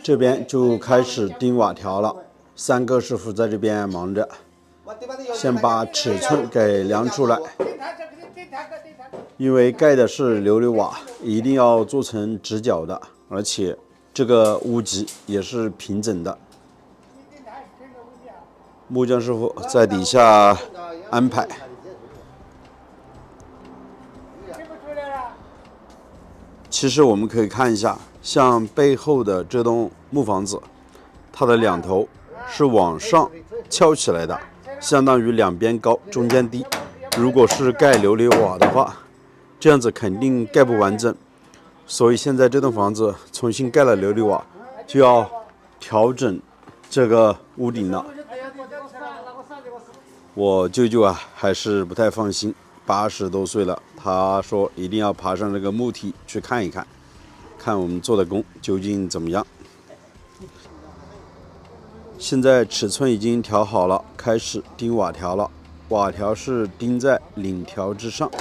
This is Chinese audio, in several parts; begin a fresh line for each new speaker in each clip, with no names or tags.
这边就开始钉瓦条了。3个师傅在这边忙着，先把尺寸给量出来。因为盖的是琉璃瓦，一定要做成直角的，而且这个屋脊也是平整的。木匠师傅在底下安排。其实我们可以看一下，像背后的这栋木房子，它的两头是往上翘起来的，相当于两边高，中间低。如果是盖琉璃瓦的话，这样子肯定盖不完整。所以现在这栋房子重新盖了琉璃瓦，就要调整这个屋顶了。我舅舅啊，还是不太放心，80多岁了，他说一定要爬上这个木梯去看一看，看我们做的工究竟怎么样。现在尺寸已经调好了，开始钉瓦条了。瓦条是钉在领条之上。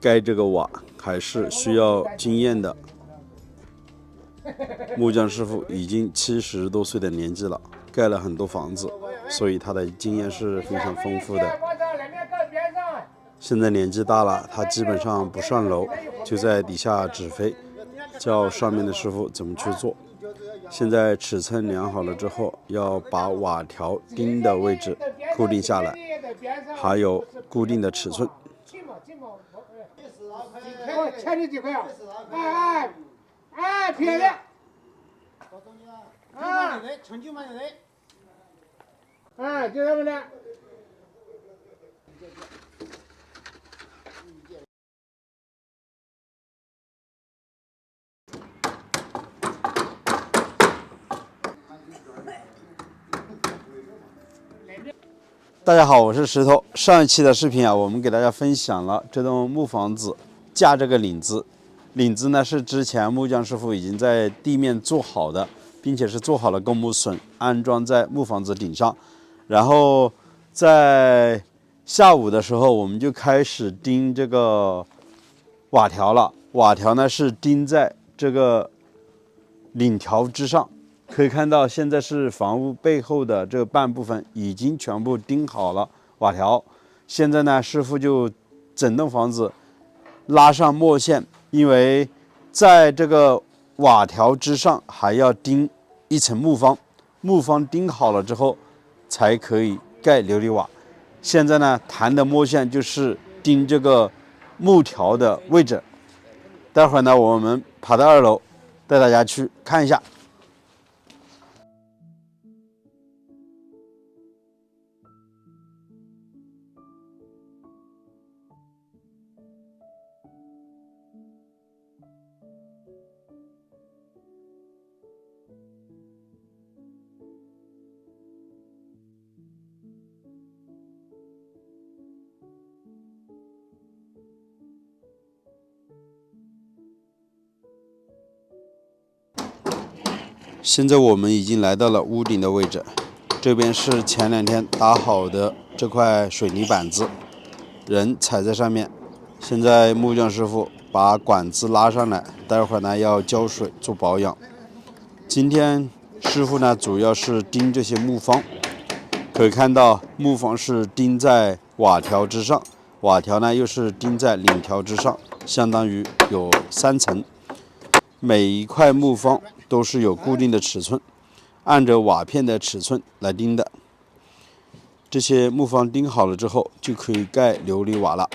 盖这个瓦还是需要经验的。木匠师傅已经70多岁的年纪了，盖了很多房子，所以他的经验是非常丰富的。现在年纪大了，他基本上不上楼，就在底下指挥，叫上面的师傅怎么去做。现在尺寸量好了之后，要把瓦条钉的位置固定下来，还有固定的尺寸。
切你几块啊？漂亮！成就满的人。就这么的。
大家好，我是石头。上一期的视频啊，我们给大家分享了这栋木房子架这个领子。领子呢是之前木匠师傅已经在地面做好的，并且是做好了公木榫，安装在木房子顶上。然后在下午的时候，我们就开始钉这个瓦条了。瓦条呢是钉在这个领条之上。可以看到，现在是房屋背后的这半部分已经全部钉好了瓦条。现在呢，师傅就整栋房子拉上墨线，因为在这个瓦条之上还要钉一层木方，木方钉好了之后才可以盖琉璃瓦。现在呢，弹的墨线就是钉这个木条的位置。待会儿呢，我们爬到2楼，带大家去看一下。现在我们已经来到了屋顶的位置，这边是前2天打好的这块水泥板子，人踩在上面。现在木匠师傅把管子拉上来，待会儿呢要浇水做保养。今天师傅呢主要是钉这些木方，可以看到木方是钉在瓦条之上，瓦条呢又是钉在领条之上，相当于有3层。每一块木方都是有固定的尺寸，按着瓦片的尺寸来钉的。这些木方钉好了之后，就可以盖琉璃瓦了。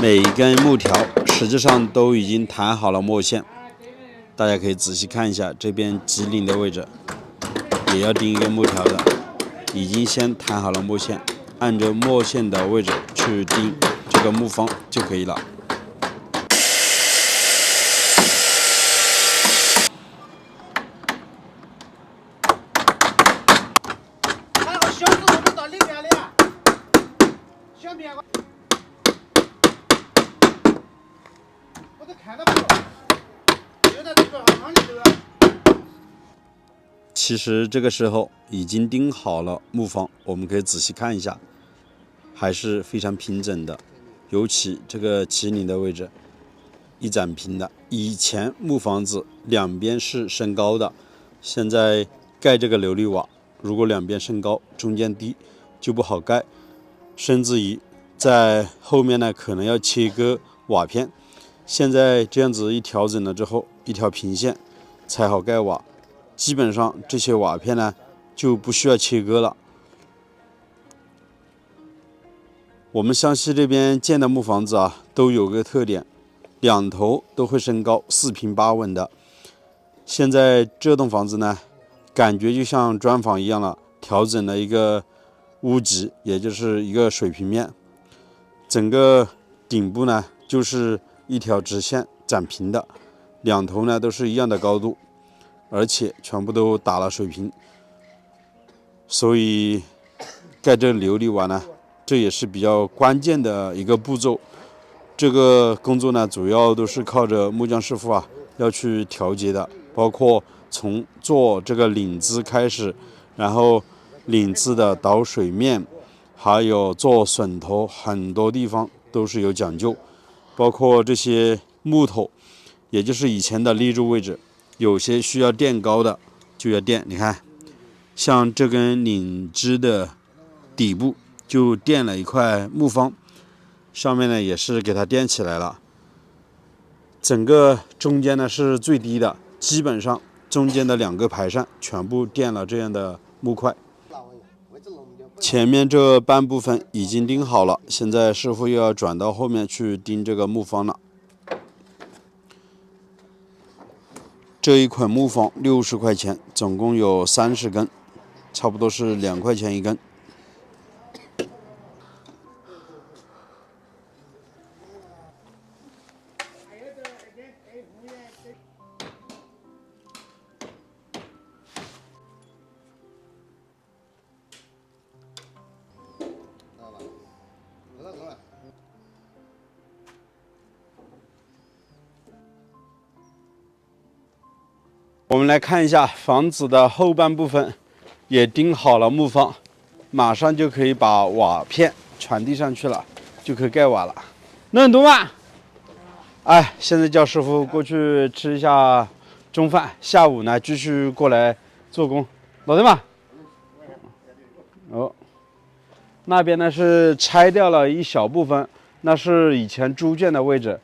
每一根木条实际上都已经弹好了墨线，大家可以仔细看一下，这边脊领的位置也要钉一根木条的，已经先弹好了墨线，按着墨线的位置去钉这个木方就可以了。
面我都看到不了，就在这个行里头。
其实这个时候已经钉好了木方，我们可以仔细看一下，还是非常平整的，尤其这个麒麟的位置，一展平的。以前木房子两边是升高的，现在盖这个琉璃瓦，如果两边升高，中间低就不好盖，甚至于在后面呢可能要切割瓦片。现在这样子一调整了之后，一条平线才好盖瓦，基本上这些瓦片呢就不需要切割了。我们湘西这边建的木房子啊，都有个特点，两头都会升高，4平8稳的。现在这栋房子呢，感觉就像砖房一样了，调整了一个屋脊，也就是一个水平面，整个顶部呢就是一条直线展平的，两头呢都是一样的高度，而且全部都打了水平，所以盖这琉璃瓦呢，这也是比较关键的一个步骤。这个工作呢，主要都是靠着木匠师傅啊要去调节的，包括从做这个领子开始，然后领子的导水面，还有做榫头，很多地方都是有讲究。包括这些木头，也就是以前的立柱位置，有些需要垫高的就要垫。你看，像这根领子的底部就垫了一块木方，上面呢也是给它垫起来了。整个中间呢是最低的，基本上中间的2个排上全部垫了这样的木块。前面这半部分已经钉好了，现在师傅又要转到后面去钉这个木方了。这一捆木方60块钱，总共有30根，差不多是2块钱一根。我们来看一下房子的后半部分，也钉好了木方，马上就可以把瓦片传递上去了，就可以盖瓦了。那很多吗？哎，现在叫师傅过去吃一下中饭，下午呢继续过来做工。老弟嘛，哦，那边呢是拆掉了一小部分，那是以前猪圈的位置。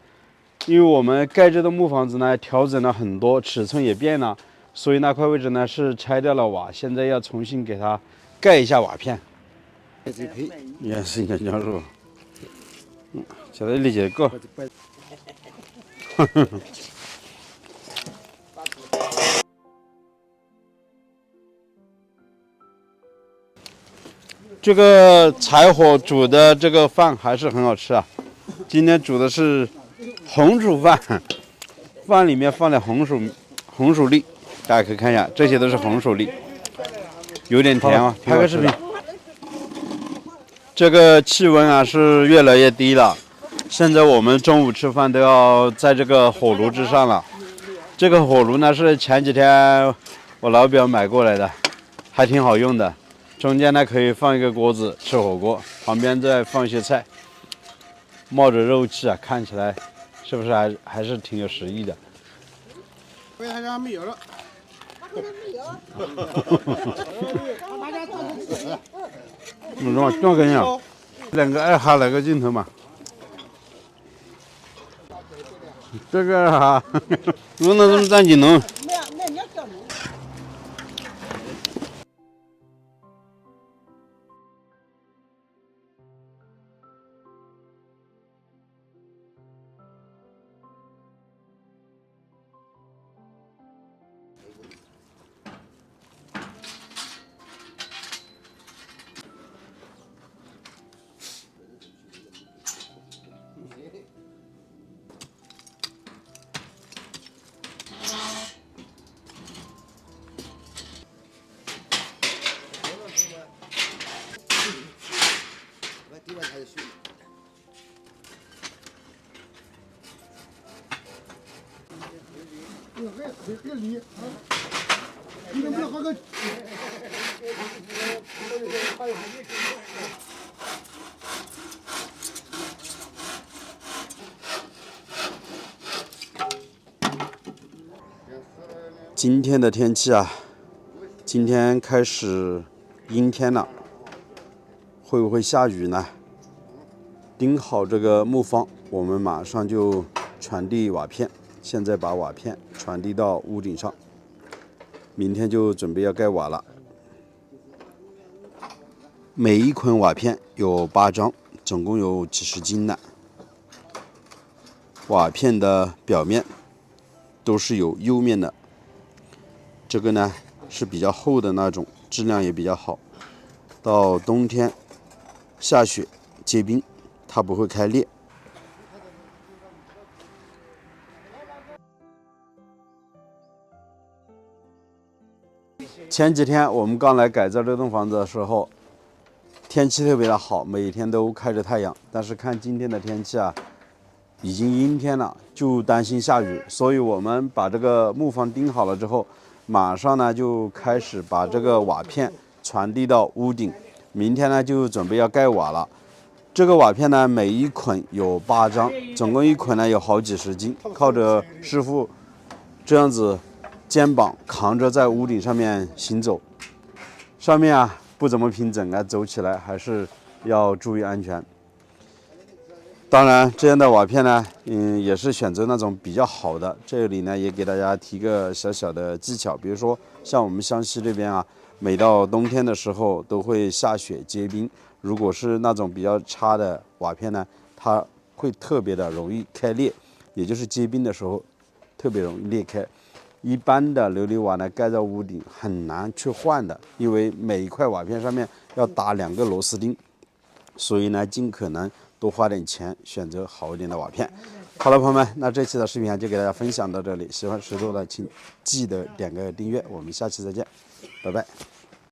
因为我们盖这栋木房子呢，调整了很多，尺寸也变了，所以那块位置呢是拆掉了瓦，现在要重新给它盖一下瓦片。也是一个鸟肉，现在理解够。这个柴火煮的这个饭还是很好吃啊！今天煮的是红薯饭，饭里面放点红薯粒，大家可以看一下，这些都是红薯粒，有点甜啊。拍个视频。这个气温啊是越来越低了，现在我们中午吃饭都要在这个火炉之上了。这个火炉呢是前几天我老表买过来的，还挺好用的。中间呢可以放一个锅子吃火锅，旁边再放一些菜，冒着肉气啊，看起来是不是还是挺有食欲的？
为啥家没有了？
这个样，2个爱哈来个镜头嘛。这个哈，我那怎么站紧弄？
地板还是虚。
这个梨啊，你能不能换个？
今天的天气啊，今天开始阴天了，会不会下雨呢？钉好这个木方，我们马上就传递瓦片。现在把瓦片传递到屋顶上，明天就准备要盖瓦了。每一捆瓦片有8张，总共有几十斤呢。瓦片的表面都是有釉面的，这个呢是比较厚的那种，质量也比较好。到冬天下雪结冰，它不会开裂。前几天我们刚来改造这栋房子的时候，天气特别的好，每天都开着太阳。但是看今天的天气啊，已经阴天了，就担心下雨。所以我们把这个木方钉好了之后，马上呢就开始把这个瓦片传递到屋顶。明天呢就准备要盖瓦了。这个瓦片呢，每一捆有8张，总共一捆呢有好几十斤，靠着师傅这样子肩膀扛着在屋顶上面行走。上面啊不怎么平整啊，走起来还是要注意安全。当然，这样的瓦片呢，也是选择那种比较好的。这里呢，也给大家提个小小的技巧，比如说像我们湘西这边啊，每到冬天的时候都会下雪结冰。如果是那种比较差的瓦片呢，它会特别的容易开裂，也就是结冰的时候特别容易裂开。一般的琉璃瓦呢，盖在屋顶很难去换的，因为每一块瓦片上面要打2个螺丝钉，所以呢，尽可能多花点钱，选择好一点的瓦片。好了，朋友们，那这期的视频就给大家分享到这里。喜欢石头的，请记得点个订阅。我们下期再见，拜拜。